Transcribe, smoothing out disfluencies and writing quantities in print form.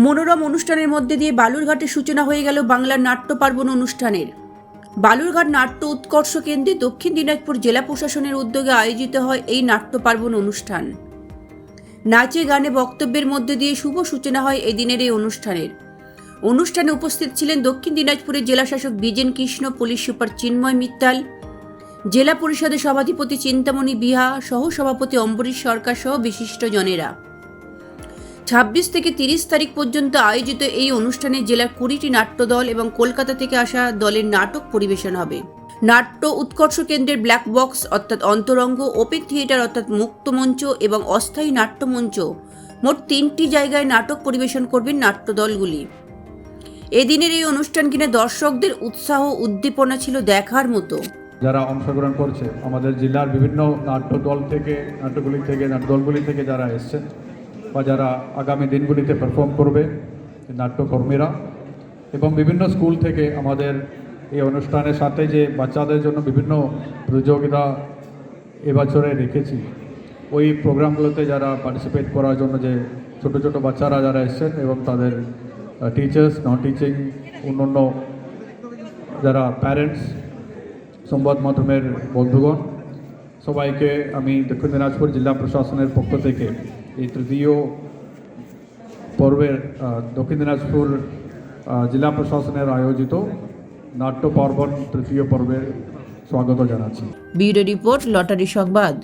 মনোরম অনুষ্ঠানের মধ্যে দিয়ে বালুরঘাটের সূচনা হয়ে গেল বাংলার নাট্য পার্বণ অনুষ্ঠানের। বালুরঘাট নাট্য উৎকর্ষ কেন্দ্রে দক্ষিণ দিনাজপুর জেলা প্রশাসনের উদ্যোগে আয়োজিত হয় এই নাট্য পার্বণ অনুষ্ঠান। নাচে গানে বক্তব্যের মধ্যে দিয়ে শুভ সূচনা হয় এদিনের এই অনুষ্ঠানে উপস্থিত ছিলেন দক্ষিণ দিনাজপুরের জেলাশাসক বিজেন কৃষ্ণ, পুলিশ সুপার চিন্ময় মিত্তাল, জেলা পরিষদের সভাধিপতি চিন্তামণি বিহা, সহ সভাপতি অম্বরীশ সরকার সহ বিশিষ্টজনেরা। 26 থেকে 30 তারিখ পর্যন্ত আয়োজিত এই অনুষ্ঠানে জেলার 20টি নাট্যদল এবং কলকাতা থেকে আসা দলের নাটক পরিবেশন হবে। নাট্য উৎকর্ষ কেন্দ্রের ব্ল্যাক বক্স অর্থাৎ অন্তরঙ্গ, ওপেন থিয়েটার অর্থাৎ মুক্ত মঞ্চ এবং অস্থায়ী নাট্যমঞ্চ মোট 3টি জায়গায় নাটক পরিবেশন করবেন নাট্যদলগুলি। এদিনের এই অনুষ্ঠান কিনে দর্শকদের উৎসাহ উদ্দীপনা ছিল দেখার মতো। যারা অংশগ্রহণ করছে আমাদের জেলার বিভিন্ন নাট্যদলগুলি থেকে যারা এসছেন বা যারা আগামী দিনগুলিতে পারফর্ম করবে নাট্যকর্মীরা, এবং বিভিন্ন স্কুল থেকে আমাদের এই অনুষ্ঠানের সাথে যে বাচ্চাদের জন্য বিভিন্ন প্রতিযোগিতা এবছরে রেখেছি, ওই প্রোগ্রামগুলোতে যারা পার্টিসিপেট করার জন্য যে ছোটো ছোটো বাচ্চারা যারা এসছেন এবং তাদের টিচার্স, নন টিচিং, অন্যান্য যারা প্যারেন্টস, সংবাদ মাধ্যমের বন্ধুগণ, সবাইকে আমি দক্ষিণ দিনাজপুর জেলা প্রশাসনের পক্ষ থেকে এই তৃতীয় পর্বের দক্ষিণ দিনাজপুর জেলা প্রশাসনের আয়োজিত নাট্য পার্বণ তৃতীয় পর্বের স্বাগত জানাচ্ছি। ব্যুরো রিপোর্ট, লটারি সংবাদ।